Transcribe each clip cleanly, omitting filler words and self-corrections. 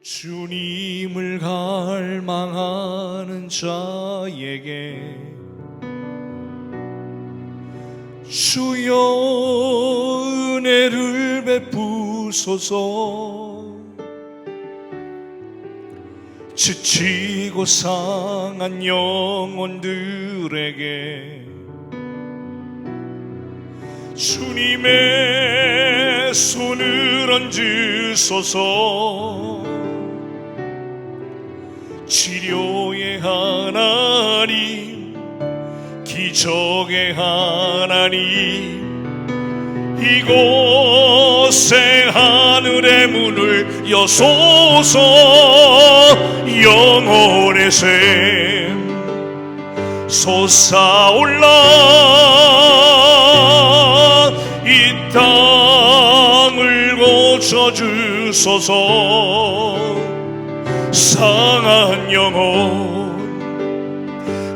주님을 갈망하는 자에게 주여 은혜를 베푸소서. 지치고 상한 영혼들에게 주님의 손을 얹으소서. 치료의 하나님, 기적의 하나님, 이곳에 하늘의 문을 여소서. 영혼의 샘 솟아올라 이 땅을 고쳐주소서. 상한 영혼,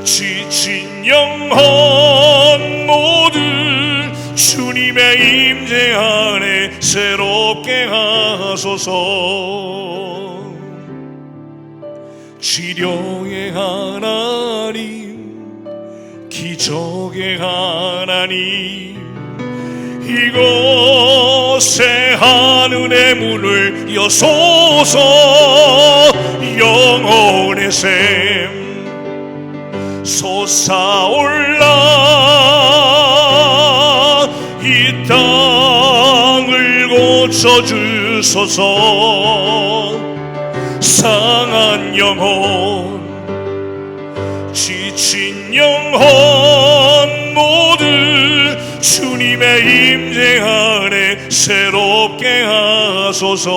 지친 영혼 모두 주님의 임재 안에 새롭게 하소서. 치료의 하나님, 기적의 하나님, 이곳에 하늘의 문을 여소서. 영혼의 샘 솟아올라 이 땅을 고쳐주소서. 상한 영혼, 지친 영혼 모두 주님의 임재 안에 새롭게 하소서.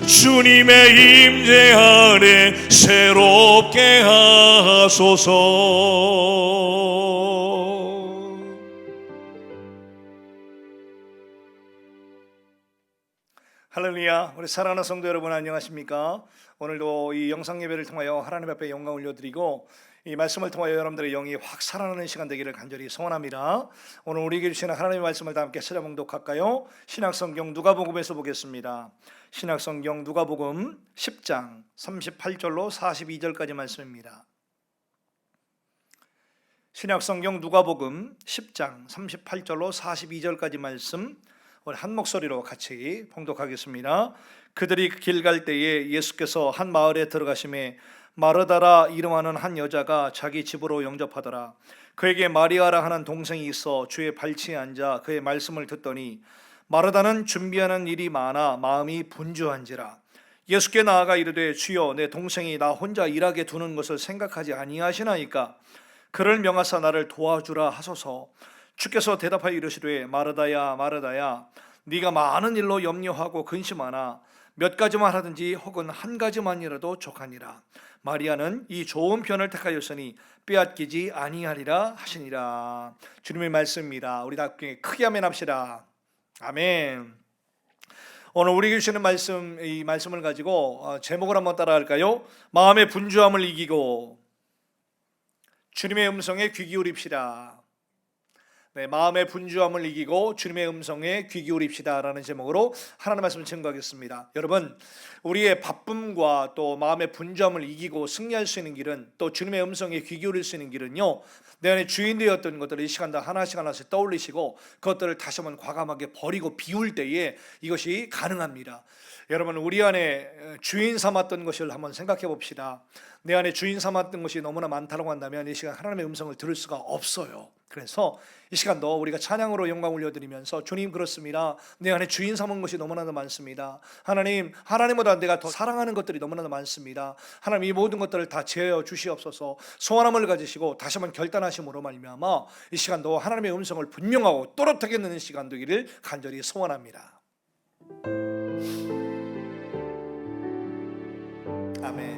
주님의 임재 안에 새롭게 하소서. 할렐루야. 우리 사랑하는 성도 여러분, 안녕하십니까? 오늘도 이 영상 예배를 통하여 하나님 앞에 영광 올려드리고 이 말씀을 통하여 여러분들의 영이 확 살아나는 시간 되기를 간절히 소원합니다. 오늘 우리에게 주시는 하나님의 말씀을 다 함께 찾아봉독할까요? 신약성경 누가복음에서 보겠습니다. 신약성경 누가복음 10장 38절로 42절까지 말씀입니다. 신약성경 누가복음 10장 38절로 42절까지 말씀 우리 한 목소리로 같이 봉독하겠습니다. 그들이 길 갈 때에 예수께서 한 마을에 들어가심에 마르다라 이름하는 한 여자가 자기 집으로 영접하더라. 그에게 마리아라 하는 동생이 있어 주의 발치에 앉아 그의 말씀을 듣더니 마르다는 준비하는 일이 많아 마음이 분주한지라. 예수께 나아가 이르되 주여, 내 동생이 나 혼자 일하게 두는 것을 생각하지 아니하시나이까 그를 명하사 나를 도와주라 하소서. 주께서 대답하여 이르시되 마르다야 마르다야, 네가 많은 일로 염려하고 근심하나 몇 가지만 하든지 혹은 한 가지만이라도 족하니라. 마리아는 이 좋은 편을 택하였으니 빼앗기지 아니하리라 하시니라. 주님의 말씀입니다. 우리 다 크게 아멘 합시다. 아멘. 오늘 우리에게 주시는 말씀, 이 말씀을 가지고 제목을 한번 따라할까요? 마음의 분주함을 이기고 주님의 음성에 귀 기울입시다. 네, 마음의 분주함을 이기고 주님의 음성에 귀 기울입시다 라는 제목으로 하나님의 말씀을 증거하겠습니다. 여러분, 우리의 바쁨과 또 마음의 분주함을 이기고 승리할 수 있는 길은, 또 주님의 음성에 귀 기울일 수 있는 길은요, 내 안에 주인 되었던 것들을 이 시간 다 하나씩 하나씩 떠올리시고 그것들을 다시 한번 과감하게 버리고 비울 때에 이것이 가능합니다. 여러분, 우리 안에 주인 삼았던 것을 한번 생각해 봅시다. 내 안에 주인 삼았던 것이 너무나 많다고 한다면 이 시간 하나님의 음성을 들을 수가 없어요. 그래서 이 시간도 우리가 찬양으로 영광 올려드리면서, 주님 그렇습니다, 내 안에 주인 삼은 것이 너무나도 많습니다. 하나님보다 내가 더 사랑하는 것들이 너무나도 많습니다. 하나님, 이 모든 것들을 다 제어 주시옵소서. 소원함을 가지시고 다시 한번 결단하심으로 말미암아 이 시간도 하나님의 음성을 분명하고 또렷하게 듣는 시간 되기를 간절히 소원합니다. 아멘.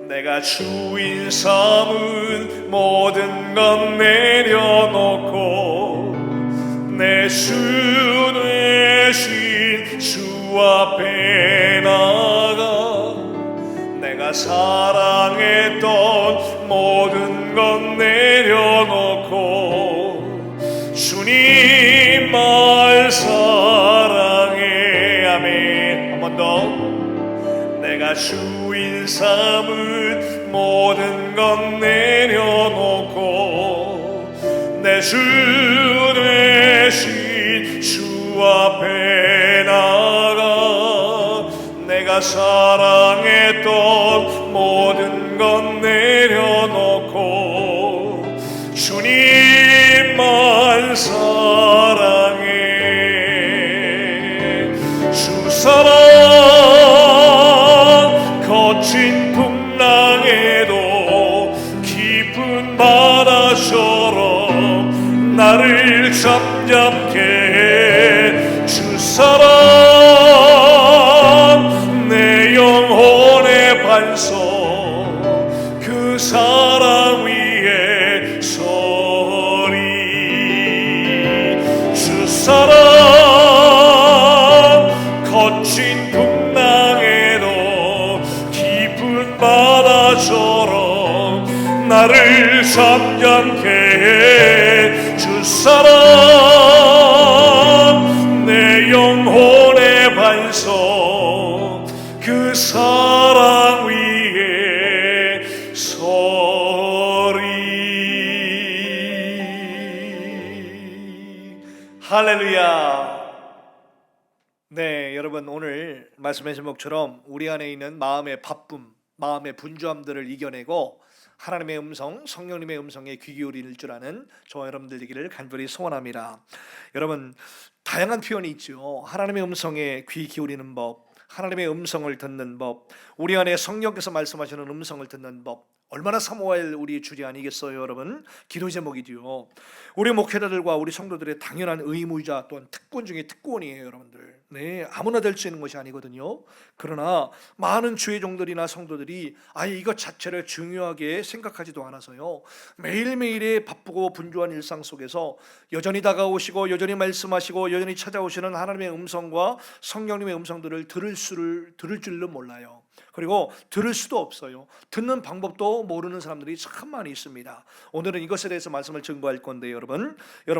내가 주인 삼은 모든 것 내려놓고 내 주 되신 주 앞에 나가 내가 사랑했던 모든 것 내려놓고 주님 말 사랑해 내가 주인 삼은 모든 것 내려놓고 내 주 되신 주 앞에 나가 내가 사랑했던 모든 것 내려놓고 주님만 사랑해. 주 사랑 거친 풍랑에도 깊은 바다처럼 나를 잠잠케 해. 주 사랑 내 영혼의 반석 그 사랑 위에 서리. 주 사랑 거친 풍랑에도 깊은 바다처럼 나를 잠잠케 해. 주 사랑 내 영혼의 반석 그 사랑 위에 서리. 할렐루야. 네, 여러분, 오늘 말씀의 제목처럼 우리 안에 있는 마음의 바쁨, 마음의 분주함들을 이겨내고 하나님의 음성, 성령님의 음성에 귀 기울일 줄 아는 저와 여러분들 되기를 간절히 소원합니다. 여러분, 다양한 표현이 있죠. 하나님의 음성에 귀 기울이는 법, 하나님의 음성을 듣는 법, 우리 안에 성령께서 말씀하시는 음성을 듣는 법, 얼마나 사모할 우리 주제 아니겠어요, 여러분? 기도 제목이지요. 우리 목회자들과 우리 성도들의 당연한 의무이자 또한 특권 중에 특권이에요, 여러분들. 네, 아무나 될 수 있는 것이 아니거든요. 그러나 많은 주의 종들이나 성도들이 아예 이것 자체를 중요하게 생각하지도 않아서요, 매일매일의 바쁘고 분주한 일상 속에서 여전히 다가오시고 여전히 말씀하시고 여전히 찾아오시는 하나님의 음성과 성령님의 음성들을 들을 줄도 몰라요. 그리고 들을 수도 없어요. 듣는 방법도 모르는 사람들이 참 많이 있습니다. 오늘은 이것에 대해서 말씀을 증거할 건데, 여러분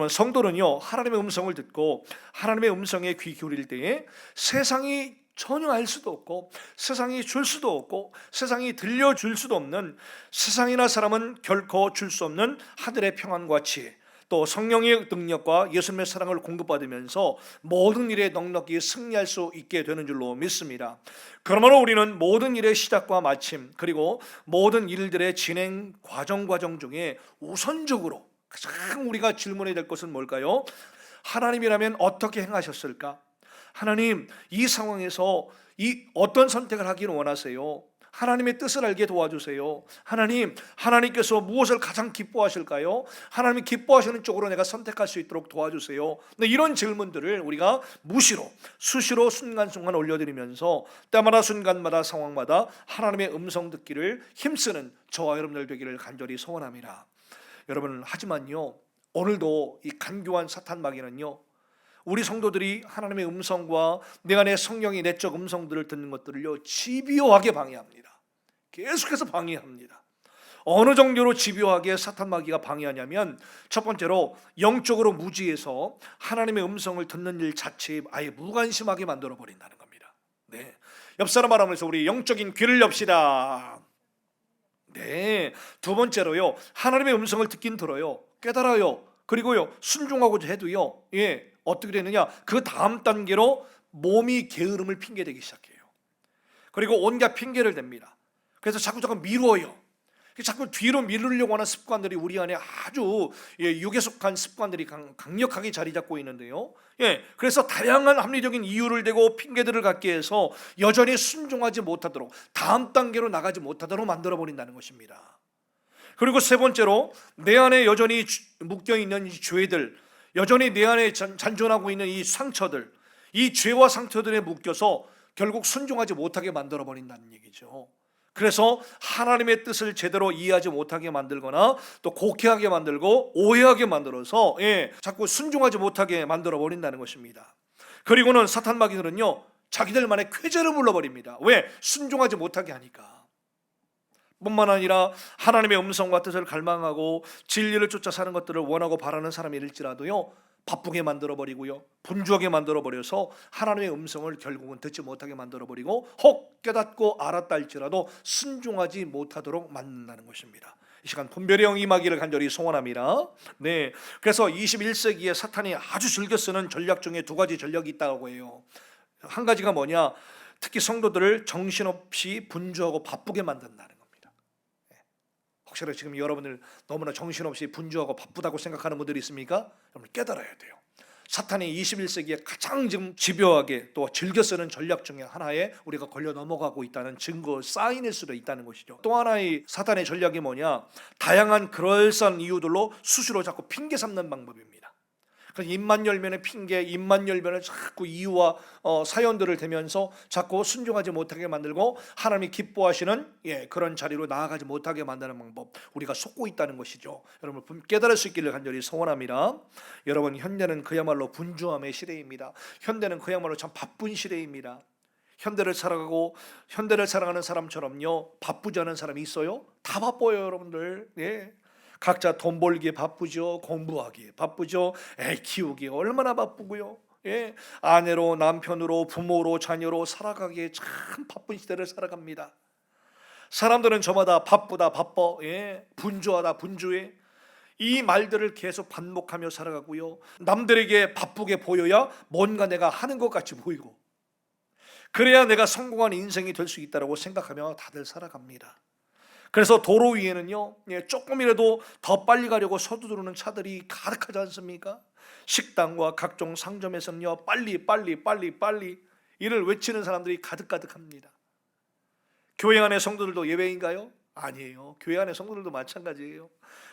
성도는요, 하나님의 음성을 듣고 하나님의 음성에 귀 기울일 때에 세상이 전혀 알 수도 없고 세상이 줄 수도 없고 세상이 들려줄 수도 없는, 세상이나 사람은 결코 줄 수 없는 하늘의 평안과 지혜, 또 성령의 능력과 예수님의 사랑을 공급받으면서 모든 일에 넉넉히 승리할 수 있게 되는 줄로 믿습니다. 그러므로 우리는 모든 일의 시작과 마침, 그리고 모든 일들의 진행 과정 중에 우선적으로 가장 우리가 질문해야 될 것은 뭘까요? 하나님이라면 어떻게 행하셨을까? 하나님, 이 상황에서 이 어떤 선택을 하기를 원하세요? 하나님의 뜻을 알게 도와주세요. 하나님, 하나님께서 무엇을 가장 기뻐하실까요? 하나님이 기뻐하시는 쪽으로 내가 선택할 수 있도록 도와주세요. 네, 이런 질문들을 우리가 무시로 수시로 순간순간 올려드리면서 때마다 순간마다 상황마다 하나님의 음성 듣기를 힘쓰는 저와 여러분들 되기를 간절히 소원합니다. 여러분, 하지만요, 오늘도 이 간교한 사탄 마귀는요, 우리 성도들이 하나님의 음성과 내 안에 성령의 내적 음성들을 듣는 것들을요, 집요하게 방해합니다. 계속해서 방해합니다. 어느 정도로 집요하게 사탄 마귀가 방해하냐면, 첫 번째로 영적으로 무지해서 하나님의 음성을 듣는 일 자체에 아예 무관심하게 만들어 버린다는 겁니다. 네, 옆 사람 바라면서 우리 영적인 귀를 엽시다. 네, 두 번째로요, 하나님의 음성을 듣긴 들어요, 깨달아요, 그리고요 순종하고자 해도요, 어떻게 되느냐, 그 다음 단계로 몸이 게으름을 핑계대기 시작해요. 그리고 온갖 핑계를 댑니다. 그래서 자꾸 미루어요. 자꾸 뒤로 미루려고 하는 습관들이 우리 안에 아주 육에 속한 습관들이 강력하게 자리 잡고 있는데요. 그래서 다양한 합리적인 이유를 대고 핑계들을 갖게 해서 여전히 순종하지 못하도록, 다음 단계로 나가지 못하도록 만들어 버린다는 것입니다. 그리고 세 번째로, 내 안에 여전히 묶여 있는 이 죄들, 여전히 내 안에 잔존하고 있는 이 상처들, 이 죄와 상처들에 묶여서 결국 순종하지 못하게 만들어 버린다는 얘기죠. 그래서 하나님의 뜻을 제대로 이해하지 못하게 만들거나 또 곡해하게 만들고 오해하게 만들어서 자꾸 순종하지 못하게 만들어 버린다는 것입니다. 그리고는 사탄 마귀들은요, 자기들만의 쾌재를 불러버립니다. 왜? 순종하지 못하게 하니까. 뿐만 아니라 하나님의 음성과 뜻을 갈망하고 진리를 쫓아 사는 것들을 원하고 바라는 사람일지라도요, 바쁘게 만들어버리고요, 분주하게 만들어버려서 하나님의 음성을 결국은 듣지 못하게 만들어버리고, 혹 깨닫고 알았다 할지라도 순종하지 못하도록 만든다는 것입니다. 이 시간 분별의 영 임하기를 간절히 소원합니다. 네, 그래서 21세기에 사탄이 아주 즐겨 쓰는 전략 중에 두 가지 전략이 있다고 해요. 한 가지가 뭐냐, 특히 성도들을 정신없이 분주하고 바쁘게 만든다는 겁니다. 혹시라도 지금 여러분들 너무나 정신없이 분주하고 바쁘다고 생각하는 분들이 있습니까? 여러분 깨달아야 돼요. 사탄이 21세기에 가장 지금 집요하게 또 즐겨 쓰는 전략 중에 하나에 우리가 걸려 넘어가고 있다는 증거, 사인일 수도 있다는 것이죠. 또 하나의 사탄의 전략이 뭐냐, 다양한 그럴싸한 이유들로 수시로 자꾸 핑계 삼는 방법입니다. 그래서 입만 열면은 핑계, 입만 열면은 자꾸 이유와 사연들을 대면서 자꾸 순종하지 못하게 만들고 하나님이 기뻐하시는 그런 자리로 나아가지 못하게 만드는 방법, 우리가 속고 있다는 것이죠. 여러분 깨달을 수 있기를 간절히 소원합니다. 여러분, 현대는 그야말로 분주함의 시대입니다. 현대는 그야말로 참 바쁜 시대입니다. 현대를 살아가는 사람처럼요 바쁘지 않은 사람이 있어요? 다 바빠요, 여러분들. 각자 돈 벌기에 바쁘죠. 공부하기에 바쁘죠. 애 키우기에 얼마나 바쁘고요. 아내로, 남편으로, 부모로, 자녀로 살아가기에 참 바쁜 시대를 살아갑니다. 사람들은 저마다 바쁘다, 바빠, 분주하다, 분주해, 이 말들을 계속 반복하며 살아가고요, 남들에게 바쁘게 보여야 뭔가 내가 하는 것 같이 보이고, 그래야 내가 성공한 인생이 될 수 있다고 생각하며 다들 살아갑니다. 그래서 도로 위에는요, 조금이라도 더 빨리 가려고 서두르는 차들이 가득하지 않습니까? 식당과 각종 상점에서는요, 빨리 이를 외치는 사람들이 가득합니다. 교회 안의 성도들도 예외인가요? 아니에요. 교회 안의 성도들도 마찬가지예요.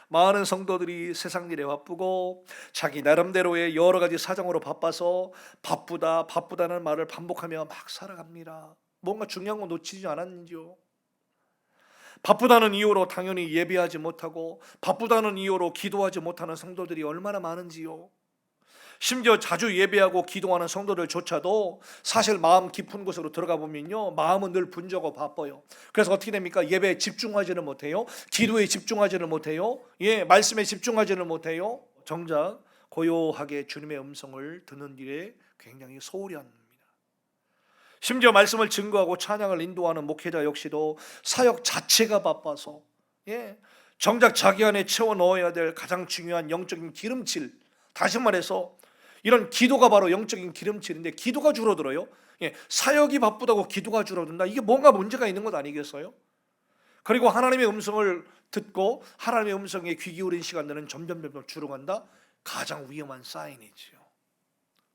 많은 성도들이 세상 일에 바쁘고 자기 나름대로의 여러 가지 사정으로 바빠서 바쁘다는 말을 반복하며 막 살아갑니다. 뭔가 중요한 거 놓치지 않았는지요? 바쁘다는 이유로 당연히 예배하지 못하고, 바쁘다는 이유로 기도하지 못하는 성도들이 얼마나 많은지요. 심지어 자주 예배하고 기도하는 성도들조차도 사실 마음 깊은 곳으로 들어가 보면요, 마음은 늘 분주하고 바빠요. 그래서 어떻게 됩니까? 예배에 집중하지는 못해요. 기도에 집중하지는 못해요. 말씀에 집중하지는 못해요. 정작 고요하게 주님의 음성을 듣는 일에 굉장히 소홀히 합니다. 심지어 말씀을 증거하고 찬양을 인도하는 목회자 역시도 사역 자체가 바빠서 정작 자기 안에 채워 넣어야 될 가장 중요한 영적인 기름칠, 다시 말해서 이런 기도가 바로 영적인 기름칠인데 기도가 줄어들어요. 사역이 바쁘다고 기도가 줄어든다, 이게 뭔가 문제가 있는 것 아니겠어요? 그리고 하나님의 음성을 듣고 하나님의 음성에 귀 기울인 시간들은 점점 줄어간다. 가장 위험한 사인이지요.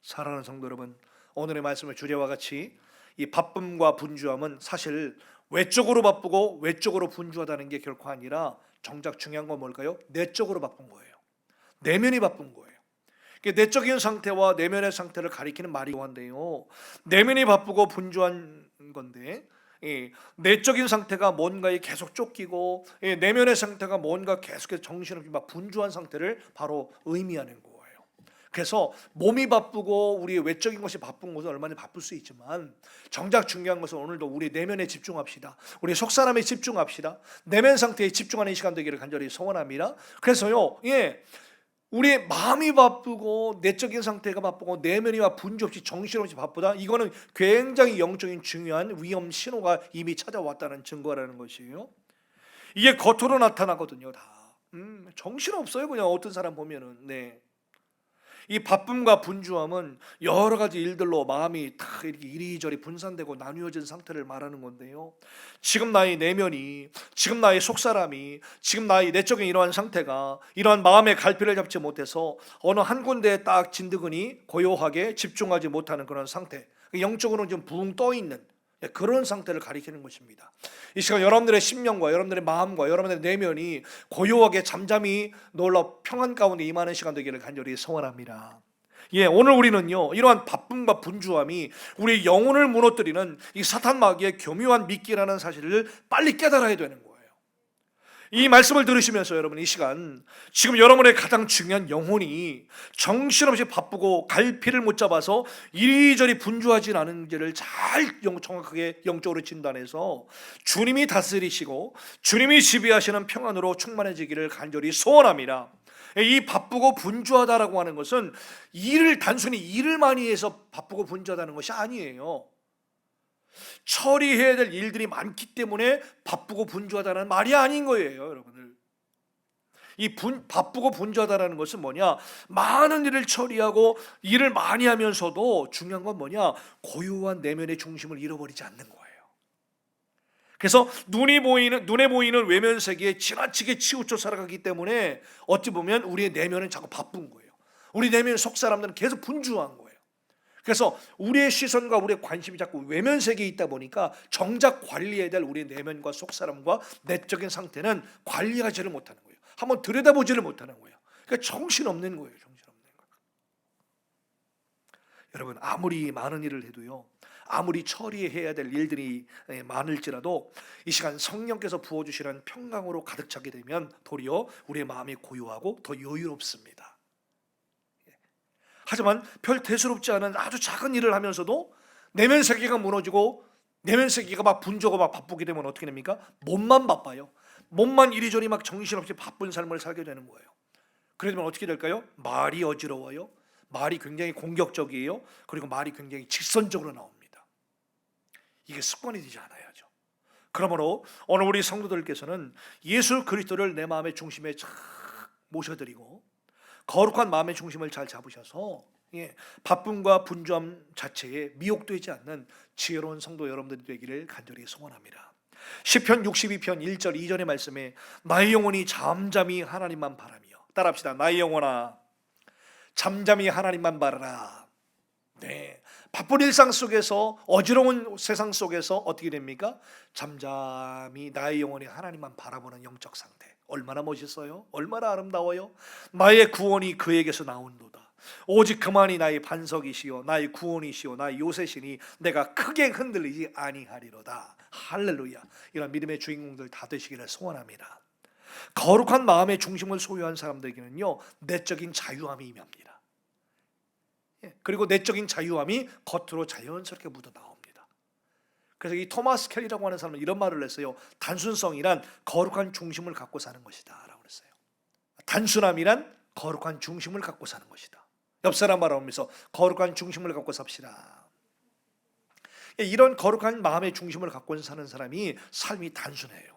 사랑하는 성도 여러분, 오늘의 말씀의 주제와 같이 이 바쁨과 분주함은 사실 외적으로 바쁘고 외적으로 분주하다는 게 결코 아니라 정작 중요한 건 뭘까요? 내적으로 바쁜 거예요. 내면이 바쁜 거예요. 내적인 상태와 내면의 상태를 가리키는 말이기도 한데요, 내면이 바쁘고 분주한 건데 내적인 상태가 뭔가에 계속 쫓기고 내면의 상태가 뭔가 계속해서 정신없이 막 분주한 상태를 바로 의미하는 거예요. 그래서 몸이 바쁘고 우리의 외적인 것이 바쁜 것은 얼마나 바쁠 수 있지만, 정작 중요한 것은 오늘도 우리 내면에 집중합시다. 우리 속사람에 집중합시다. 내면 상태에 집중하는 시간 되기를 간절히 소원합니다. 그래서요, 우리의 마음이 바쁘고 내적인 상태가 바쁘고 내면이 분주없이 정신없이 바쁘다, 이거는 굉장히 영적인 중요한 위험 신호가 이미 찾아왔다는 증거라는 것이에요. 이게 겉으로 나타나거든요. 다 정신없어요. 그냥 어떤 사람 보면은. 이 바쁨과 분주함은 여러 가지 일들로 마음이 다 이렇게 이리저리 분산되고 나뉘어진 상태를 말하는 건데요, 지금 나의 내면이, 지금 나의 속사람이, 지금 나의 내적인 이러한 상태가 이러한 마음의 갈피를 잡지 못해서 어느 한 군데에 딱 진드근이 고요하게 집중하지 못하는 그런 상태, 영적으로는 좀 붕 떠 있는 그런 상태를 가리키는 것입니다. 이 시간 여러분들의 심령과 여러분들의 마음과 여러분들의 내면이 고요하게 잠잠히 놀라운 평안 가운데 임하는 시간 되기를 간절히 소원합니다. 오늘 우리는요, 이러한 바쁨과 분주함이 우리 영혼을 무너뜨리는 이 사탄 마귀의 교묘한 미끼라는 사실을 빨리 깨달아야 되는 거예요. 이 말씀을 들으시면서 여러분, 이 시간 지금 여러분의 가장 중요한 영혼이 정신없이 바쁘고 갈피를 못 잡아서 이리저리 분주하진 않은지를 잘 정확하게 영적으로 진단해서 주님이 다스리시고 주님이 지배하시는 평안으로 충만해지기를 간절히 소원합니다. 이 바쁘고 분주하다라고 하는 것은 단순히 일을 많이 해서 바쁘고 분주하다는 것이 아니에요. 처리해야 될 일들이 많기 때문에 바쁘고 분주하다는 말이 아닌 거예요, 여러분들. 바쁘고 분주하다는 것은 뭐냐? 많은 일을 처리하고 일을 많이 하면서도 중요한 건 뭐냐? 고요한 내면의 중심을 잃어버리지 않는 거예요. 그래서 눈에 보이는 외면 세계에 지나치게 치우쳐 살아가기 때문에 어찌 보면 우리의 내면은 자꾸 바쁜 거예요. 우리 내면 속 사람들은 계속 분주한 거예요. 그래서 우리의 시선과 우리의 관심이 자꾸 외면 세계에 있다 보니까 정작 관리해야 될 우리의 내면과 속 사람과 내적인 상태는 관리하지를 못하는 거예요. 한번 들여다보지를 못하는 거예요. 그러니까 정신없는 거예요. 정신없는 거예요. 여러분, 아무리 많은 일을 해도요, 아무리 처리해야 될 일들이 많을지라도 이 시간 성령께서 부어주시는 평강으로 가득 차게 되면 도리어 우리의 마음이 고요하고 더 여유롭습니다. 하지만 별 대수롭지 않은 아주 작은 일을 하면서도 내면 세계가 무너지고 내면 세계가 막 분주하고 막 바쁘게 되면 어떻게 됩니까? 몸만 바빠요. 몸만 이리저리 막 정신없이 바쁜 삶을 살게 되는 거예요. 그러면 어떻게 될까요? 말이 어지러워요. 말이 굉장히 공격적이에요. 그리고 말이 굉장히 직선적으로 나옵니다. 이게 습관이 되지 않아야죠. 그러므로 오늘 우리 성도들께서는 예수 그리스도를 내 마음의 중심에 쫙 모셔드리고 거룩한 마음의 중심을 잘 잡으셔서 바쁨과 분주함 자체에 미혹되지 않는 지혜로운 성도 여러분들이 되기를 간절히 소원합니다. 시편 62편 1절 2절의 말씀에 나의 영혼이 잠잠히 하나님만 바라며, 따라합시다. 나의 영혼아 잠잠히 하나님만 바라라. 네, 바쁜 일상 속에서, 어지러운 세상 속에서 어떻게 됩니까? 잠잠히 나의 영혼이 하나님만 바라보는 영적 상태. 얼마나 멋있어요? 얼마나 아름다워요? 나의 구원이 그에게서 나온도다. 오직 그만이 나의 반석이시요 나의 구원이시요 나의 요새시니 내가 크게 흔들리지 아니하리로다. 할렐루야. 이런 믿음의 주인공들 다 되시기를 소원합니다. 거룩한 마음의 중심을 소유한 사람들에게는요, 내적인 자유함이 임합니다. 그리고 내적인 자유함이 겉으로 자연스럽게 묻어 나옵니다. 그래서 이 토마스 켈리라고 하는 사람은 이런 말을 했어요. 단순성이란 거룩한 중심을 갖고 사는 것이다 라고 했어요. 단순함이란 거룩한 중심을 갖고 사는 것이다. 옆 사람 바라보면서 거룩한 중심을 갖고 삽시다. 이런 거룩한 마음의 중심을 갖고 사는 사람이 삶이 단순해요.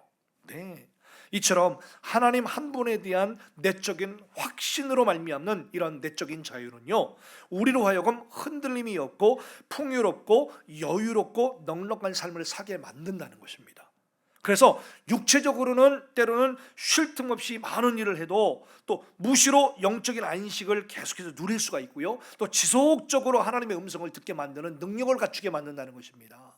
네. 이처럼 하나님 한 분에 대한 내적인 확신으로 말미암는 이런 내적인 자유는요, 우리로 하여금 흔들림이 없고 풍요롭고 여유롭고 넉넉한 삶을 살게 만든다는 것입니다. 그래서 육체적으로는 때로는 쉴 틈 없이 많은 일을 해도 또 무시로 영적인 안식을 계속해서 누릴 수가 있고요, 또 지속적으로 하나님의 음성을 듣게 만드는 능력을 갖추게 만든다는 것입니다.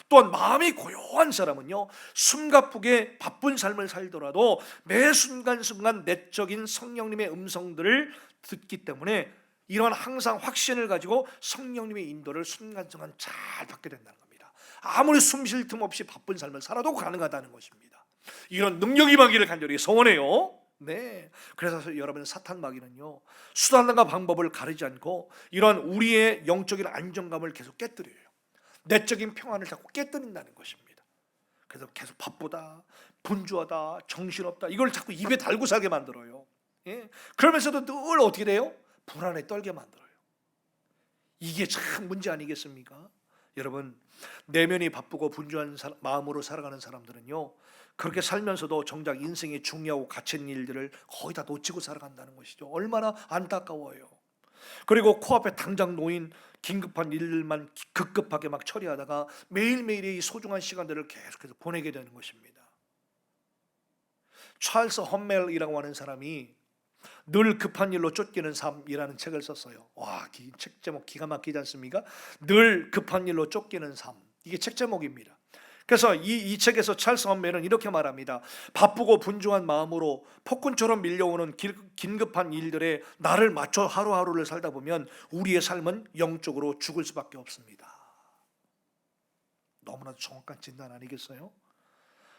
또한 마음이 고요한 사람은요, 숨가쁘게 바쁜 삶을 살더라도 매 순간순간 내적인 성령님의 음성들을 듣기 때문에 이런 항상 확신을 가지고 성령님의 인도를 순간순간 잘 받게 된다는 겁니다. 아무리 숨 쉴 틈 없이 바쁜 삶을 살아도 가능하다는 것입니다. 이런 능력이 임하기를 간절히 소원해요. 네, 그래서 여러분, 사탄 마귀는요, 수단과 방법을 가리지 않고 이런 우리의 영적인 안정감을 계속 깨뜨려요. 내적인 평안을 자꾸 깨뜨린다는 것입니다. 그래서 계속 바쁘다, 분주하다, 정신없다, 이걸 자꾸 입에 달고 살게 만들어요. 그러면서도 늘 어떻게 돼요? 불안에 떨게 만들어요. 이게 참 문제 아니겠습니까? 여러분, 내면이 바쁘고 분주한 마음으로 살아가는 사람들은요, 그렇게 살면서도 정작 인생의 중요하고 가치 있는 일들을 거의 다 놓치고 살아간다는 것이죠. 얼마나 안타까워요. 그리고 코앞에 당장 놓인 긴급한 일들만 급급하게 막 처리하다가 매일매일의 이 소중한 시간들을 계속해서 보내게 되는 것입니다. 찰스 험멜이라고 하는 사람이 늘 급한 일로 쫓기는 삶이라는 책을 썼어요. 와, 책 제목 기가 막히지 않습니까? 늘 급한 일로 쫓기는 삶. 이게 책 제목입니다. 그래서 이 책에서 찰스 험멜은 이렇게 말합니다. 바쁘고 분주한 마음으로 폭군처럼 밀려오는 긴급한 일들에 나를 맞춰 하루하루를 살다 보면 우리의 삶은 영적으로 죽을 수밖에 없습니다. 너무나도 정확한 진단 아니겠어요?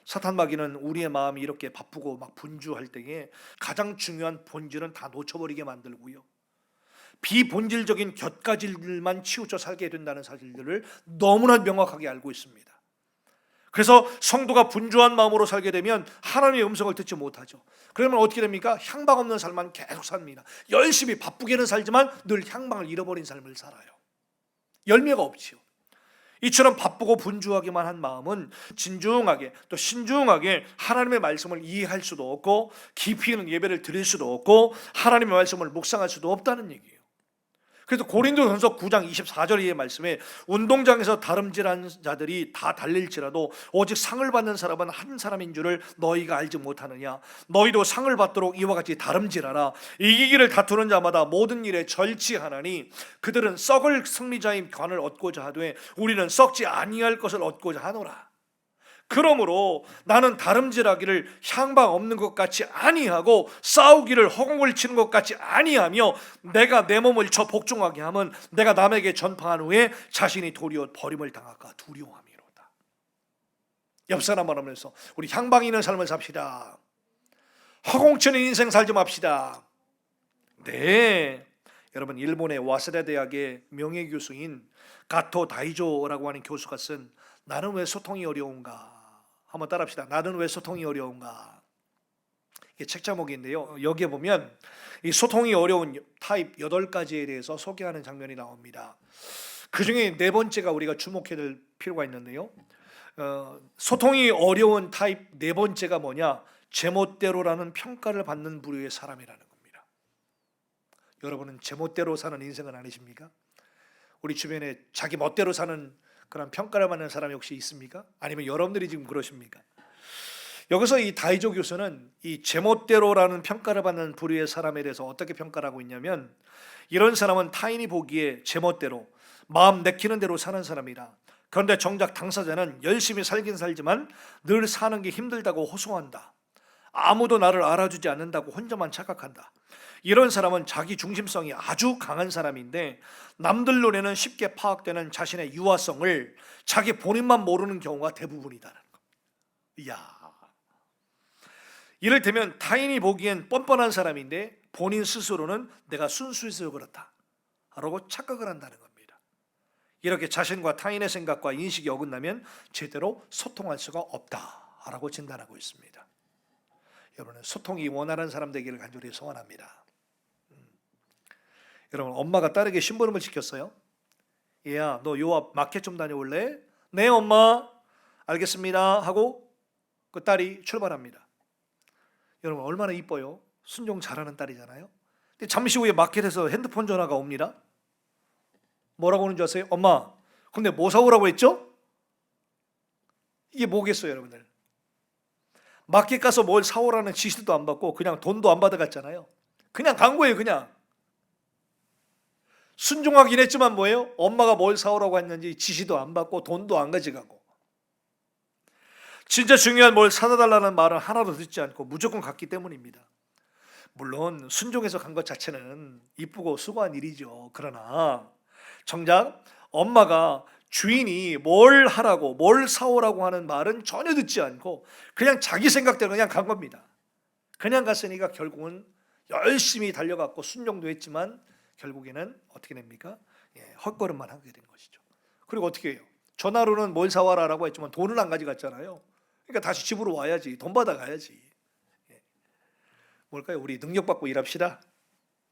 사탄 마귀는 우리의 마음이 이렇게 바쁘고 막 분주할 때에 가장 중요한 본질은 다 놓쳐버리게 만들고요, 비본질적인 곁가지들만 치우쳐 살게 된다는 사실들을 너무나 명확하게 알고 있습니다. 그래서 성도가 분주한 마음으로 살게 되면 하나님의 음성을 듣지 못하죠. 그러면 어떻게 됩니까? 향방 없는 삶만 계속 삽니다. 열심히 바쁘게는 살지만 늘 향방을 잃어버린 삶을 살아요. 열매가 없지요. 이처럼 바쁘고 분주하기만 한 마음은 진중하게 또 신중하게 하나님의 말씀을 이해할 수도 없고 깊이 있는 예배를 드릴 수도 없고 하나님의 말씀을 묵상할 수도 없다는 얘기예요. 그래서 고린도전서 9장 24절의 말씀에 운동장에서 다름질한 자들이 다 달릴지라도 오직 상을 받는 사람은 한 사람인 줄을 너희가 알지 못하느냐. 너희도 상을 받도록 이와 같이 다름질하라. 이기기를 다투는 자마다 모든 일에 절치하나니 그들은 썩을 승리자인 관을 얻고자 하되 우리는 썩지 아니할 것을 얻고자 하노라. 그러므로 나는 다름질하기를 향방 없는 것 같이 아니하고 싸우기를 허공을 치는 것 같이 아니하며 내가 내 몸을 저 복종하게 하면 내가 남에게 전파한 후에 자신이 도리어 버림을 당할까 두려워함이로다. 옆 사람 말하면서 우리 향방 있는 삶을 삽시다. 허공치는 인생 살지 맙시다. 네, 여러분 일본의 와세다 대학의 명예교수인 가토 다이조라고 하는 교수가 쓴 나는 왜 소통이 어려운가? 한번 따라합시다. 나는 왜 소통이 어려운가? 이게 책 제목인데요. 여기에 보면 이 소통이 어려운 타입 8가지에 대해서 소개하는 장면이 나옵니다. 그 중에 4번째가 우리가 주목해야 될 필요가 있는데요. 소통이 어려운 타입 4번째가 뭐냐? 제멋대로라는 평가를 받는 부류의 사람이라는 겁니다. 여러분은 제멋대로 사는 인생은 아니십니까? 우리 주변에 자기 멋대로 사는 그런 평가를 받는 사람이 혹시 있습니까? 아니면 여러분들이 지금 그러십니까? 여기서 이 다이조 교수는 이 제멋대로라는 평가를 받는 부류의 사람에 대해서 어떻게 평가를 하고 있냐면 이런 사람은 타인이 보기에 제멋대로 마음 내키는 대로 사는 사람이다. 그런데 정작 당사자는 열심히 살긴 살지만 늘 사는 게 힘들다고 호소한다. 아무도 나를 알아주지 않는다고 혼자만 착각한다. 이런 사람은 자기 중심성이 아주 강한 사람인데 남들 눈에는 쉽게 파악되는 자신의 유아성을 자기 본인만 모르는 경우가 대부분이다는 거. 이야. 이를테면 타인이 보기엔 뻔뻔한 사람인데 본인 스스로는 내가 순수해서 그렇다 라고 착각을 한다는 겁니다. 이렇게 자신과 타인의 생각과 인식이 어긋나면 제대로 소통할 수가 없다라고 진단하고 있습니다. 여러분은 소통이 원활한 사람 되기를 간절히 소원합니다. 여러분, 엄마가 딸에게 심부름을 시켰어요. 얘야, 너 요 앞 마켓 좀 다녀올래? 네, 엄마. 알겠습니다. 하고 그 딸이 출발합니다. 여러분, 얼마나 이뻐요? 순종 잘하는 딸이잖아요. 근데 잠시 후에 마켓에서 핸드폰 전화가 옵니다. 뭐라고 하는 줄 아세요? 엄마, 근데 뭐 사오라고 했죠? 이게 뭐겠어요, 여러분들? 마켓 가서 뭘 사오라는 지시도 안 받고 그냥 돈도 안 받아갔잖아요. 그냥 간 거예요, 그냥. 순종하긴 했지만 뭐예요? 엄마가 뭘 사오라고 했는지 지시도 안 받고 돈도 안 가져가고 진짜 중요한 뭘 사다 달라는 말은 하나도 듣지 않고 무조건 갔기 때문입니다. 물론 순종해서 간 것 자체는 이쁘고 수고한 일이죠. 그러나 정작 엄마가 주인이 뭘 하라고 뭘 사오라고 하는 말은 전혀 듣지 않고 그냥 자기 생각대로 그냥 간 겁니다. 그냥 갔으니까 결국은 열심히 달려갔고 순종도 했지만 결국에는 어떻게 됩니까? 헛걸음만 하게 된 것이죠. 그리고 어떻게 해요? 전화로는 뭘 사와라라고 했지만 돈은 안 가져갔잖아요. 그러니까 다시 집으로 와야지. 돈 받아가야지. 뭘까요? 우리 능력받고 일합시다.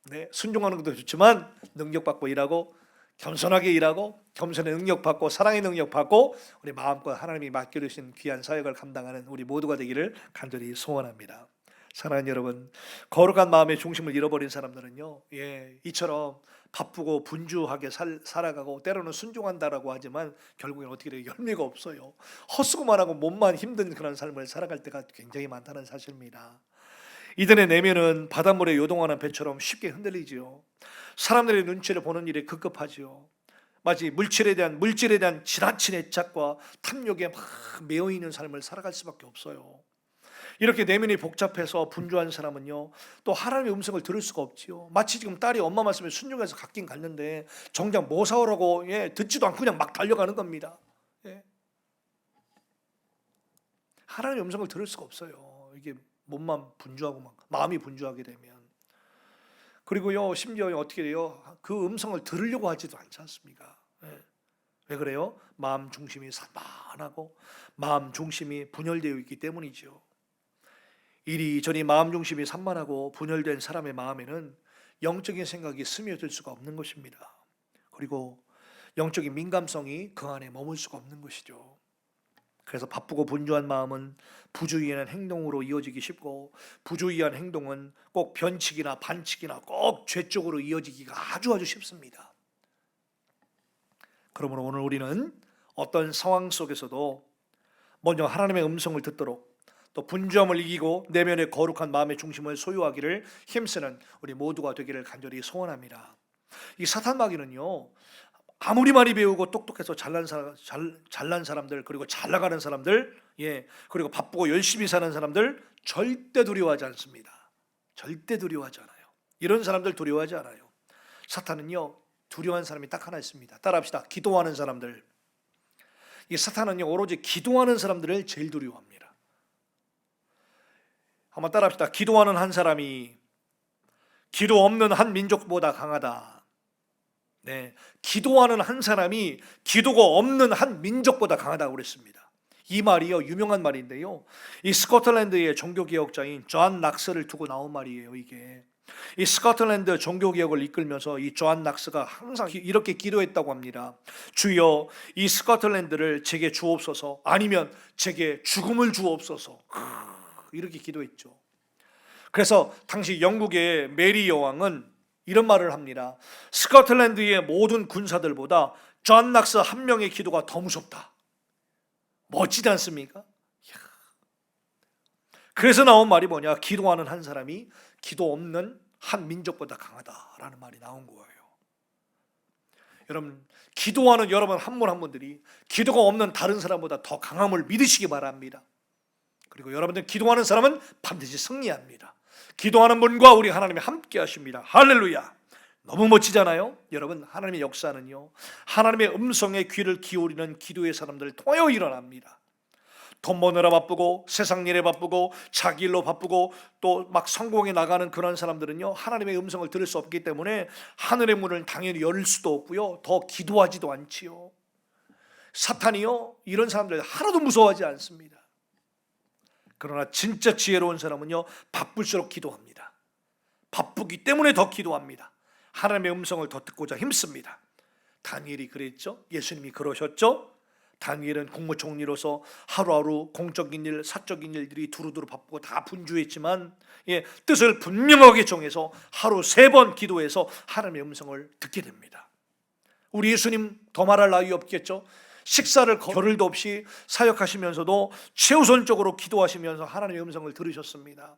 네, 순종하는 것도 좋지만 능력받고 일하고 겸손하게 일하고 겸손의 능력받고 사랑의 능력받고 우리 마음껏 하나님이 맡겨주신 귀한 사역을 감당하는 우리 모두가 되기를 간절히 소원합니다. 사랑하는 여러분, 거룩한 마음의 중심을 잃어버린 사람들은요, 이처럼 바쁘고 분주하게 살아가고 때로는 순종한다라고 하지만 결국엔 어떻게 돼요? 열매가 없어요. 헛수고만 하고 몸만 힘든 그런 삶을 살아갈 때가 굉장히 많다는 사실입니다. 이들의 내면은 바닷물에 요동하는 배처럼 쉽게 흔들리지요. 사람들의 눈치를 보는 일에 급급하지요. 마치 물질에 대한 지나친 애착과 탐욕에 막 매여 있는 삶을 살아갈 수밖에 없어요. 이렇게 내면이 복잡해서 분주한 사람은요, 또 하나님의 음성을 들을 수가 없지요. 마치 지금 딸이 엄마 말씀에 순종해서 갔긴 갔는데 정작 뭐 사오라고 듣지도 않고 그냥 막 달려가는 겁니다. 하나님의 음성을 들을 수가 없어요. 이게 몸만 분주하고 막 마음이 분주하게 되면. 그리고요, 심지어 어떻게 돼요? 그 음성을 들으려고 하지도 않지 않습니까? 왜 그래요? 마음 중심이 산만하기 안 하고 마음 중심이 분열되어 있기 때문이죠. 이리저리 마음 중심이 산만하고 분열된 사람의 마음에는 영적인 생각이 스며들 수가 없는 것입니다. 그리고 영적인 민감성이 그 안에 머물 수가 없는 것이죠. 그래서 바쁘고 분주한 마음은 부주의한 행동으로 이어지기 쉽고, 부주의한 행동은 꼭 변칙이나 반칙이나 꼭 죄 쪽으로 이어지기가 아주 쉽습니다. 그러므로 오늘 우리는 어떤 상황 속에서도 먼저 하나님의 음성을 듣도록, 또 분주함을 이기고 내면의 거룩한 마음의 중심을 소유하기를 힘쓰는 우리 모두가 되기를 간절히 소원합니다. 이 사탄 마귀는요, 아무리 많이 배우고 똑똑해서 잘난 사람들, 그리고 잘 나가는 사람들, 그리고 바쁘고 열심히 사는 사람들 절대 두려워하지 않습니다. 절대 두려워하지 않아요. 이런 사람들 두려워하지 않아요. 사탄은요, 두려워하는 사람이 딱 하나 있습니다. 따라합시다. 기도하는 사람들. 이 사탄은요, 오로지 기도하는 사람들을 제일 두려워합니다. 한번 따라합시다. 기도하는 한 사람이 기도 없는 한 민족보다 강하다. 네, 기도하는 한 사람이 기도가 없는 한 민족보다 강하다고 그랬습니다. 이 말이요, 유명한 말인데요, 이 스코틀랜드의 종교개혁자인 존 낙스를 두고 나온 말이에요. 이게 이 스코틀랜드 종교개혁을 이끌면서 이 존 낙스가 항상 이렇게 기도했다고 합니다. 주여, 이 스코틀랜드를 제게 주옵소서, 아니면 제게 죽음을 주옵소서. 이렇게 기도했죠. 그래서 당시 영국의 메리 여왕은 이런 말을 합니다. 스코틀랜드의 모든 군사들보다 존 낙스 한 명의 기도가 더 무섭다. 멋지지 않습니까? 그래서 나온 말이 뭐냐? 기도하는 한 사람이 기도 없는 한 민족보다 강하다라는 말이 나온 거예요. 여러분, 기도하는 여러분 한 분 한 분들이 기도가 없는 다른 사람보다 더 강함을 믿으시기 바랍니다. 그리고 여러분들 기도하는 사람은 반드시 승리합니다. 기도하는 분과 우리 하나님이 함께 하십니다. 할렐루야. 너무 멋지잖아요. 여러분, 하나님의 역사는요, 하나님의 음성에 귀를 기울이는 기도의 사람들을 통하여 일어납니다. 돈 버느라 바쁘고 세상 일에 바쁘고 자기 일로 바쁘고 또 막 성공해 나가는 그런 사람들은요, 하나님의 음성을 들을 수 없기 때문에 하늘의 문을 당연히 열 수도 없고요, 더 기도하지도 않지요. 사탄이요, 이런 사람들 하나도 무서워하지 않습니다. 그러나 진짜 지혜로운 사람은요, 바쁠수록 기도합니다. 바쁘기 때문에 더 기도합니다. 하나님의 음성을 더 듣고자 힘씁니다. 다니엘이 그랬죠. 예수님이 그러셨죠. 다니엘은 국무총리로서 하루하루 공적인 일, 사적인 일들이 두루두루 바쁘고 다 분주했지만, 뜻을 분명하게 정해서 하루 3번 기도해서 하나님의 음성을 듣게 됩니다. 우리 예수님 더 말할 나위 없겠죠. 식사를 겨를도 없이 사역하시면서도 최우선적으로 기도하시면서 하나님의 음성을 들으셨습니다.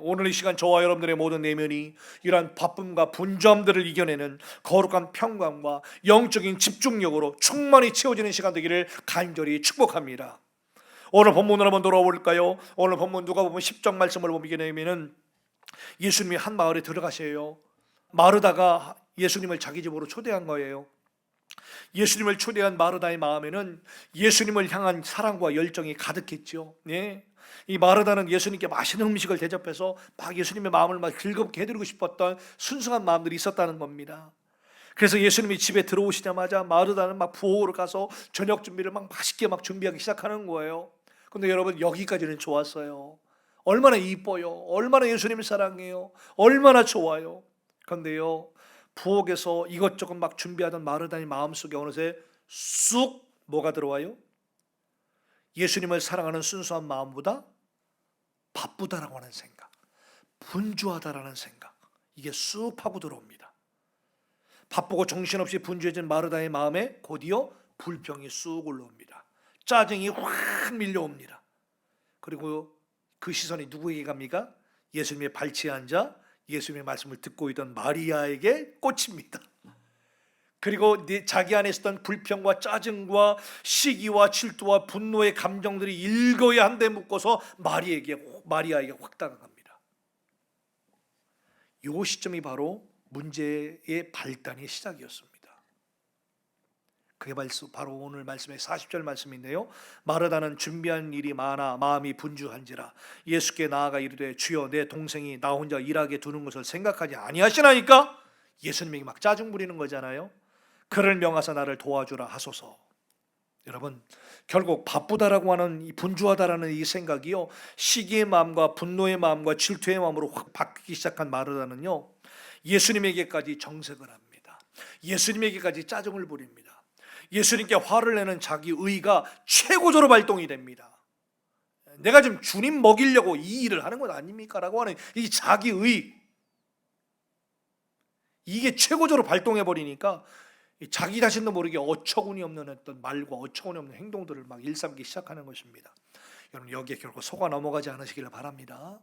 오늘 이 시간 저와 여러분들의 모든 내면이 이러한 바쁨과 분주함들을 이겨내는 거룩한 평강과 영적인 집중력으로 충만히 채워지는 시간 되기를 간절히 축복합니다. 오늘 본문으로 한번 돌아볼까요? 오늘 본문 누가복음 10장 말씀을 보게 되면 예수님이 한 마을에 들어가셔요. 마르다가 예수님을 자기 집으로 초대한 거예요. 예수님을 초대한 마르다의 마음에는 예수님을 향한 사랑과 열정이 가득했죠. 이 마르다는 예수님께 맛있는 음식을 대접해서 막 예수님의 마음을 막 즐겁게 해드리고 싶었던 순수한 마음들이 있었다는 겁니다. 그래서 예수님이 집에 들어오시자마자 마르다는 막 부엌으로 가서 저녁 준비를 막 맛있게 막 준비하기 시작하는 거예요. 근데 여러분, 여기까지는 좋았어요. 얼마나 이뻐요. 얼마나 예수님을 사랑해요. 얼마나 좋아요. 그런데요, 부엌에서 이것저것 막 준비하던 마르다의 마음속에 어느새 쑥 뭐가 들어와요? 예수님을 사랑하는 순수한 마음보다 바쁘다라고 하는 생각, 분주하다라는 생각, 이게 쑥 하고 들어옵니다. 바쁘고 정신없이 분주해진 마르다의 마음에 곧이어 불평이 쑥 올라옵니다. 짜증이 확 밀려옵니다. 그리고 그 시선이 누구에게 갑니까? 예수님의 발치에 앉아 예수님의 말씀을 듣고 있던 마리아에게 꽂힙니다. 그리고 자기 안에 있었던 불평과 짜증과 시기와 질투와 분노의 감정들이 일거에 한데 묶어서 마리아에게 확 다가갑니다. 이 시점이 바로 문제의 발단의 시작이었습니다. 그게 바로 오늘 말씀의 40절 말씀인데요, 마르다는 준비한 일이 많아 마음이 분주한지라 예수께 나아가 이르되 주여, 내 동생이 나 혼자 일하게 두는 것을 생각하지 아니하시나이까? 예수님이 막 짜증 부리는 거잖아요. 그를 명하사 나를 도와주라 하소서. 여러분, 결국 바쁘다라고 하는 이 분주하다라는 이 생각이요, 시기의 마음과 분노의 마음과 질투의 마음으로 확 바뀌기 시작한 마르다는요, 예수님에게까지 정색을 합니다. 예수님에게까지 짜증을 부립니다. 예수님께 화를 내는 자기 의가 최고조로 발동이 됩니다. 내가 지금 주님 먹이려고 이 일을 하는 것 아닙니까? 라고 하는 이 자기 의, 이게 최고조로 발동해 버리니까 자기 자신도 모르게 어처구니 없는 어떤 말과 어처구니 없는 행동들을 막 일삼기 시작하는 것입니다. 여러분, 여기에 결국 속아 넘어가지 않으시기를 바랍니다.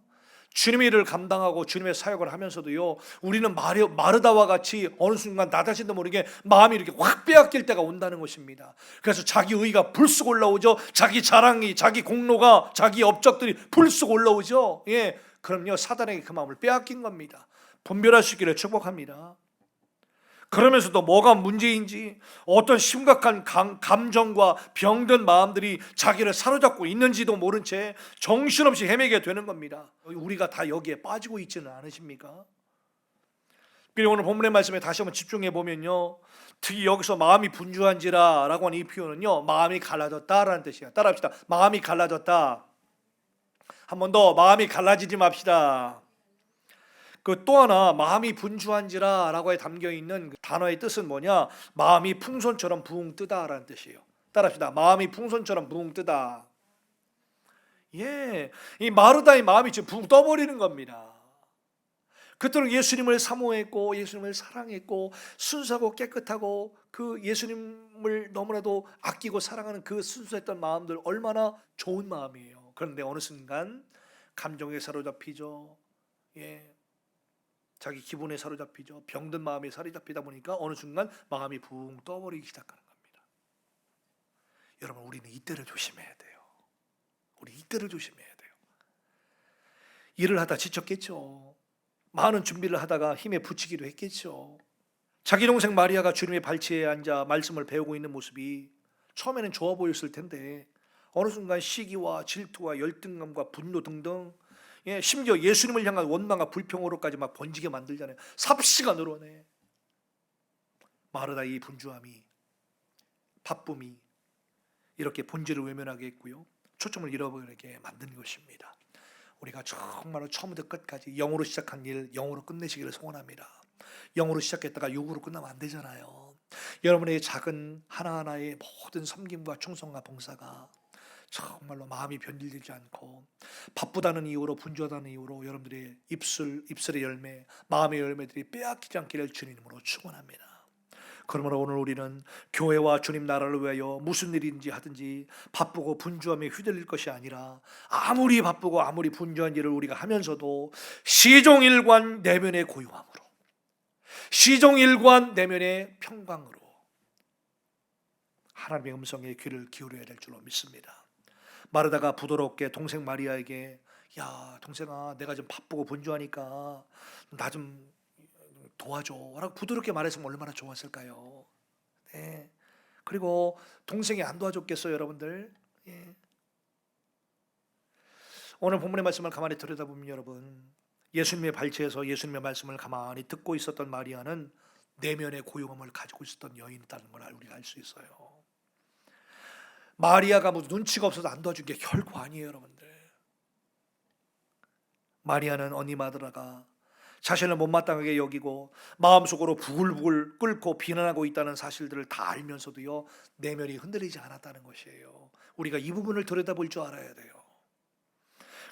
주님의 일을 감당하고 주님의 사역을 하면서도요, 우리는 마르다와 같이 어느 순간 나 자신도 모르게 마음이 이렇게 확 빼앗길 때가 온다는 것입니다. 그래서 자기 의가 불쑥 올라오죠. 자기 자랑이, 자기 공로가, 자기 업적들이 불쑥 올라오죠. 예, 그럼요, 사단에게 그 마음을 빼앗긴 겁니다. 분별하시기를 축복합니다. 그러면서도 뭐가 문제인지, 어떤 심각한 감정과 병든 마음들이 자기를 사로잡고 있는지도 모른 채 정신없이 헤매게 되는 겁니다. 우리가 다 여기에 빠지고 있지는 않으십니까? 그리고 오늘 본문의 말씀에 다시 한번 집중해 보면요, 특히 여기서 마음이 분주한지라 라고 하는 이 표현은요, 마음이 갈라졌다라는 뜻이에요. 따라합시다. 마음이 갈라졌다. 한 번 더, 마음이 갈라지지 맙시다. 그 또 하나, 마음이 분주한지라 라고 담겨 있는 단어의 뜻은 뭐냐? 마음이 풍선처럼 부흥 뜨다라는 뜻이에요. 따라합시다. 마음이 풍선처럼 부흥 뜨다. 예, 이 마르다의 마음이 지금 붕 떠버리는 겁니다. 그토록 예수님을 사모했고 예수님을 사랑했고 순수하고 깨끗하고 그 예수님을 너무나도 아끼고 사랑하는 그 순수했던 마음들, 얼마나 좋은 마음이에요. 그런데 어느 순간 감정에 사로잡히죠. 예, 자기 기분에 사로잡히죠. 병든 마음에 사로잡히다 보니까 어느 순간 마음이 붕 떠버리기 시작하는 겁니다. 여러분, 우리는 이때를 조심해야 돼요. 우리 이때를 조심해야 돼요. 일을 하다 지쳤겠죠. 많은 준비를 하다가 힘에 부치기도 했겠죠. 자기 동생 마리아가 주님의 발치에 앉아 말씀을 배우고 있는 모습이 처음에는 좋아 보였을 텐데 어느 순간 시기와 질투와 열등감과 분노 등등, 예, 심지어 예수님을 향한 원망과 불평으로까지 막 번지게 만들잖아요. 삽시가 늘어내. 마르다의 분주함이, 바쁨이 이렇게 본질을 외면하게 했고요, 초점을 잃어버리게 만든 것입니다. 우리가 정말로 처음부터 끝까지 영으로 시작한 일 영으로 끝내시기를 소원합니다. 영으로 시작했다가 육으로 끝나면 안 되잖아요. 여러분의 작은 하나하나의 모든 섬김과 충성과 봉사가 정말로 마음이 변질되지 않고 바쁘다는 이유로, 분주하다는 이유로 여러분들의 입술의 열매, 마음의 열매들이 빼앗기지 않기를 주님으로 축원합니다. 그러므로 오늘 우리는 교회와 주님 나라를 위하여 무슨 일인지 하든지 바쁘고 분주함에 휘둘릴 것이 아니라, 아무리 바쁘고 아무리 분주한 일을 우리가 하면서도 시종일관 내면의 고요함으로, 시종일관 내면의 평강으로 하나님의 음성에 귀를 기울여야 될 줄로 믿습니다. 마르다가 부드럽게 동생 마리아에게, 야 동생아, 내가 좀 바쁘고 분주하니까 나 좀 도와줘 라고 부드럽게 말했으면 얼마나 좋았을까요? 네. 그리고 동생이 안 도와줬겠어요, 여러분들? 예. 오늘 본문의 말씀을 가만히 들여다보면 여러분, 예수님의 발치에서 예수님의 말씀을 가만히 듣고 있었던 마리아는 내면의 고요함을 가지고 있었던 여인이라는 걸 우리가 알 수 있어요. 마리아가 뭐 눈치가 없어서 안 도와준 게 결코 아니에요, 여러분들. 마리아는 언니 마르다가 자신을 못마땅하게 여기고 마음속으로 부글부글 끓고 비난하고 있다는 사실들을 다 알면서도요, 내면이 흔들리지 않았다는 것이에요. 우리가 이 부분을 들여다볼 줄 알아야 돼요.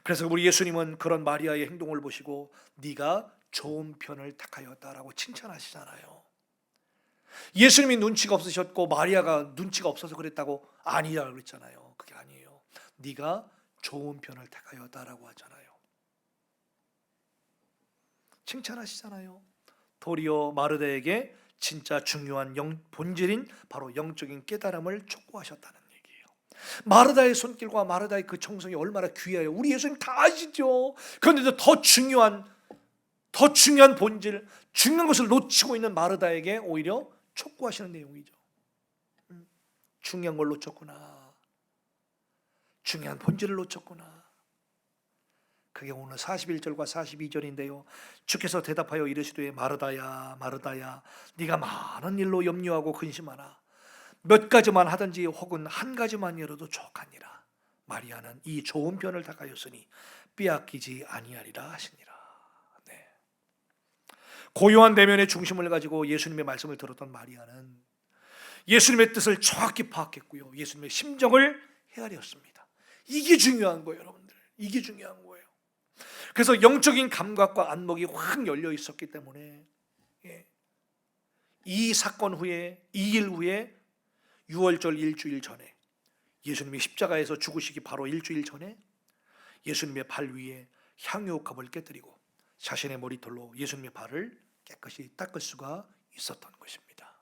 그래서 우리 예수님은 그런 마리아의 행동을 보시고 네가 좋은 편을 택하였다라고 칭찬하시잖아요. 예수님이 눈치가 없으셨고 마리아가 눈치가 없어서 그랬다고 아니라고 그랬잖아요. 그게 아니에요. 네가 좋은 편을 택하였다라고 하잖아요. 칭찬하시잖아요. 도리어 마르다에게 진짜 중요한 본질인 바로 영적인 깨달음을 촉구하셨다는 얘기예요. 마르다의 손길과 마르다의 그 정성이 얼마나 귀해요. 우리 예수님 다 아시죠. 그런데도 더 중요한 본질, 중요한 것을 놓치고 있는 마르다에게 오히려 촉구하시는 내용이죠. 중요한 걸 놓쳤구나. 중요한 본질을 놓쳤구나. 그게 오늘 41절과 42절인데요. 주께서 대답하여 이르시되 마르다야 마르다야, 네가 많은 일로 염려하고 근심하나 몇 가지만 하든지 혹은 한 가지만 열어도 족하니라. 마리아는 이 좋은 편을 택하였으니 빼앗기지 아니하리라 하시니라. 네. 고요한 내면의 중심을 가지고 예수님의 말씀을 들었던 마리아는 예수님의 뜻을 정확히 파악했고요, 예수님의 심정을 헤아렸습니다. 이게 중요한 거예요, 여러분들. 이게 중요한 거예요. 그래서 영적인 감각과 안목이 확 열려 있었기 때문에 이 사건 후에, 이 일 후에 6월절 일주일 전에, 예수님이 십자가에서 죽으시기 바로 일주일 전에 예수님의 발 위에 향유옥합을 깨뜨리고 자신의 머리털로 예수님의 발을 깨끗이 닦을 수가 있었던 것입니다.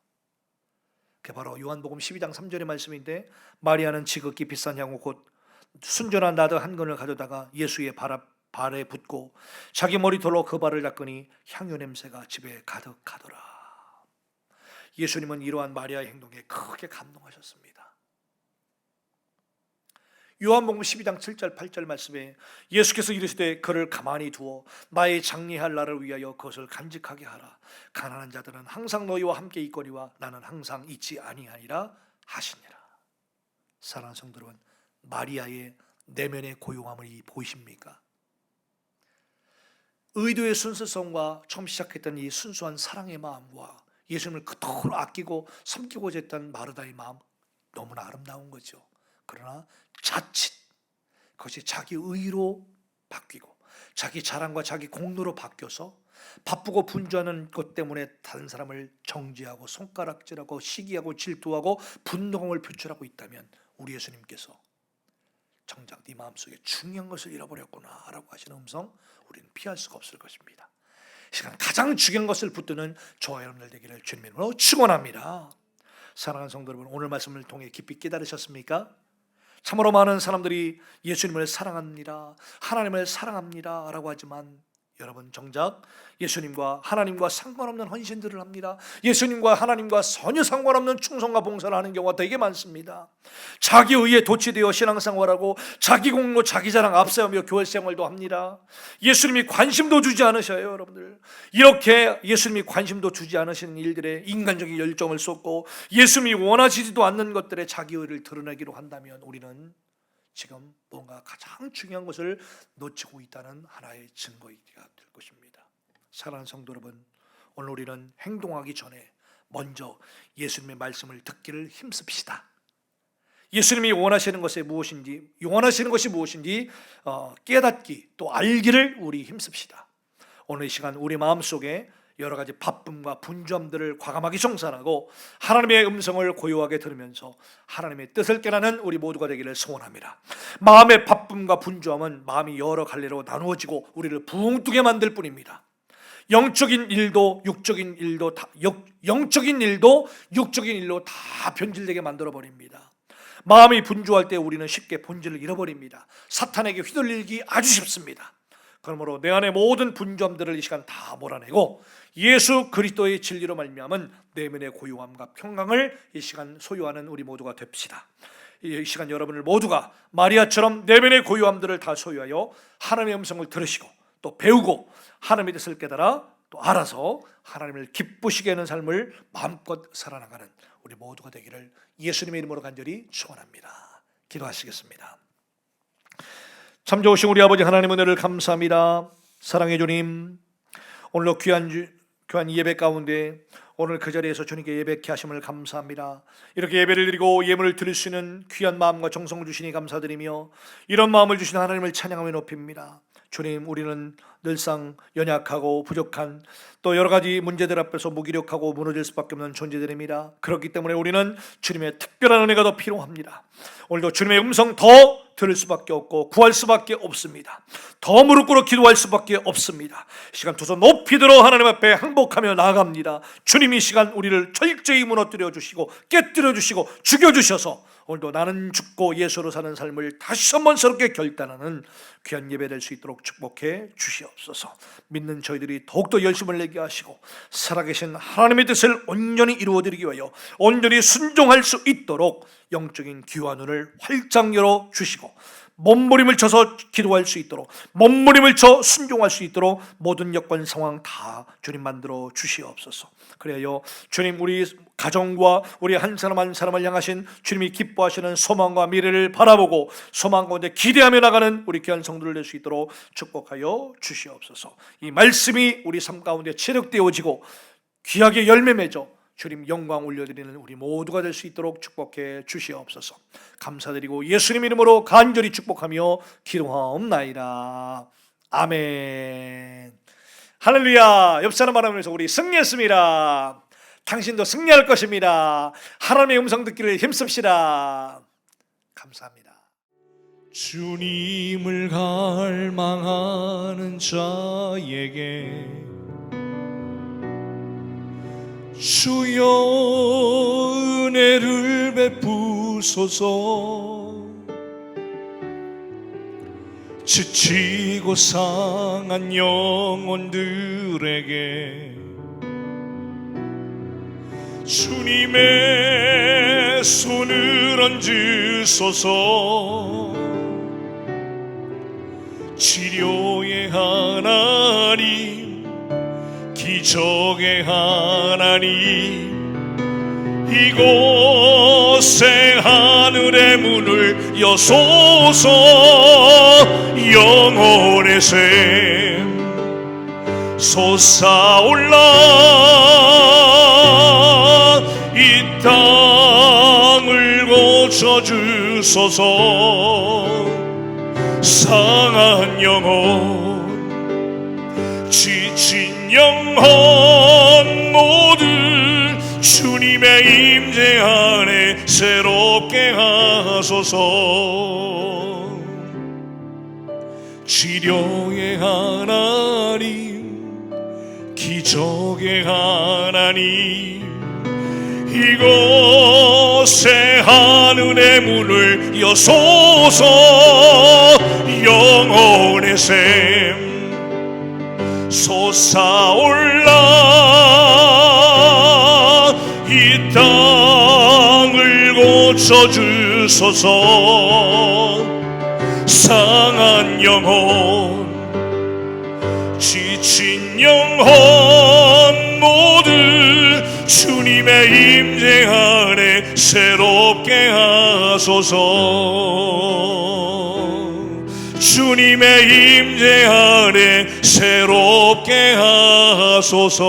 그게 바로 요한복음 12장 3절의 말씀인데, 마리아는 지극히 비싼 향후 곧 순전한 나드 한 근을 가져다가 예수의 발에 붓고 자기 머리털로 그 발을 닦으니 향유 냄새가 집에 가득하더라. 예수님은 이러한 마리아의 행동에 크게 감동하셨습니다. 요한복음 12장 7절 8절 말씀에 예수께서 이르시되 그를 가만히 두어 나의 장례할 날을 위하여 그것을 간직하게 하라. 가난한 자들은 항상 너희와 함께 있거니와 나는 항상 있지 아니하니라 하시니라. 사랑하는 성도 여러분, 마리아의 내면의 고요함을 보이십니까? 의도의 순수성과 처음 시작했던 이 순수한 사랑의 마음과 예수님을 그토록 아끼고 섬기고자 했던 마르다의 마음, 너무나 아름다운 거죠. 그러나 자칫 그것이 자기 의로 바뀌고 자기 자랑과 자기 공로로 바뀌어서 바쁘고 분주하는 것 때문에 다른 사람을 정죄하고 손가락질하고 시기하고 질투하고 분노감을 표출하고 있다면 우리 예수님께서 정작 네 마음속에 중요한 것을 잃어버렸구나 라고 하시는 음성, 우리는 피할 수가 없을 것입니다. 이 시간 가장 중요한 것을 붙드는 저와 여러분들 되기를 주님으로 축원합니다. 사랑하는 성도 여러분, 오늘 말씀을 통해 깊이 깨달으셨습니까? 참으로 많은 사람들이 예수님을 사랑합니다, 하나님을 사랑합니다 라고 하지만 여러분, 정작 예수님과 하나님과 상관없는 헌신들을 합니다. 예수님과 하나님과 전혀 상관없는 충성과 봉사를 하는 경우가 되게 많습니다. 자기 의에 도취되어 신앙생활하고 자기 공로 자기 자랑 앞세우며 교회 생활도 합니다. 예수님이 관심도 주지 않으셔요. 여러분들, 이렇게 예수님이 관심도 주지 않으시는 일들에 인간적인 열정을 쏟고 예수님이 원하시지도 않는 것들에 자기 의를 드러내기로 한다면 우리는 지금 뭔가 가장 중요한 것을 놓치고 있다는 하나의 증거이기가 될 것입니다. 사랑하는 성도 여러분, 오늘 우리는 행동하기 전에 먼저 예수님의 말씀을 듣기를 힘씁시다. 예수님이 원하시는 것이 무엇인지 깨닫기 또 알기를 우리 힘씁시다. 오늘 이 시간 우리 마음속에 여러 가지 바쁨과 분주함들을 과감하게 정산하고 하나님의 음성을 고요하게 들으면서 하나님의 뜻을 깨닫는 우리 모두가 되기를 소원합니다. 마음의 바쁨과 분주함은 마음이 여러 갈래로 나누어지고 우리를 붕뜨게 만들 뿐입니다. 영적인 일도 육적인 일도 다 변질되게 만들어 버립니다. 마음이 분주할 때 우리는 쉽게 본질을 잃어버립니다. 사탄에게 휘둘리기 아주 쉽습니다. 그러므로 내 안의 모든 분주함들을 이 시간 다 몰아내고 예수 그리스도의 진리로 말미암은 내면의 고요함과 평강을 이 시간 소유하는 우리 모두가 됩시다. 이 시간 여러분을 모두가 마리아처럼 내면의 고요함들을 다 소유하여 하나님의 음성을 들으시고 또 배우고 하나님의 뜻을 깨달아 또 알아서 하나님을 기쁘시게 하는 삶을 마음껏 살아나가는 우리 모두가 되기를 예수님의 이름으로 간절히 축원합니다. 기도하시겠습니다. 참 좋으신 우리 아버지 하나님, 은혜를 감사합니다. 사랑의 주님, 오늘도 귀한 예배 가운데 오늘 그 자리에서 주님께 예배케 하심을 감사합니다. 이렇게 예배를 드리고 예물을 드릴 수 있는 귀한 마음과 정성을 주시니 감사드리며 이런 마음을 주신 하나님을 찬양하며 높입니다. 주님, 우리는 늘상 연약하고 부족한 또 여러 가지 문제들 앞에서 무기력하고 무너질 수밖에 없는 존재들입니다. 그렇기 때문에 우리는 주님의 특별한 은혜가 더 필요합니다. 오늘도 주님의 음성 더 들을 수밖에 없고 구할 수밖에 없습니다. 더 무릎 꿇어 기도할 수밖에 없습니다. 이 시간 두 손 높이 들어 하나님 앞에 항복하며 나아갑니다. 주님, 이 시간 우리를 철저히 무너뜨려 주시고 깨뜨려 주시고 죽여 주셔서 오늘도 나는 죽고 예수로 사는 삶을 다시 한번 새롭게 결단하는 귀한 예배 될 수 있도록 축복해 주시옵소서. 믿는 저희들이 더욱더 열심을 내게 하시고 살아계신 하나님의 뜻을 온전히 이루어드리기 위하여 온전히 순종할 수 있도록 영적인 귀와 눈을 활짝 열어 주시고 몸부림을 쳐서 기도할 수 있도록, 몸부림을 쳐 순종할 수 있도록 모든 여건 상황 다 주님 만들어 주시옵소서. 그래요, 주님, 우리 가정과 우리 한 사람 한 사람을 향하신 주님이 기뻐하시는 소망과 미래를 바라보고 소망 가운데 기대하며 나가는 우리 귀한 성도를 낼 수 있도록 축복하여 주시옵소서. 이 말씀이 우리 삶 가운데 체력되어지고 귀하게 열매 맺어 주님 영광 올려드리는 우리 모두가 될 수 있도록 축복해 주시옵소서. 감사드리고 예수님 이름으로 간절히 축복하며 기도하옵나이다. 아멘. 할렐루야. 옆 사람 바라보면서 우리 승리했습니다. 당신도 승리할 것입니다. 하나님의 음성 듣기를 힘씁시다. 감사합니다. 주님을 갈망하는 자에게 주여 은혜를 베푸소서. 지치고 상한 영혼들에게 주님의 손을 얹으소서. 치료의 하나님, 기적의 하나님, 이곳에 하늘의 문을 여소서. 영혼의 샘 솟아올라 이 땅을 고쳐주소서. 상한 영혼, 지친 영혼 모두 주님의 임재 안에 새롭게 하소서. 치료의 하나님, 기적의 하나님, 이곳에 하늘의 문을 여소서. 영혼의 샘 솟아올라 이 땅을 고쳐주소서. 상한 영혼, 지친 영혼 모두 주님의 임재 안에 새롭게 하소서. 주님의 임재 안에 새롭게 하소서.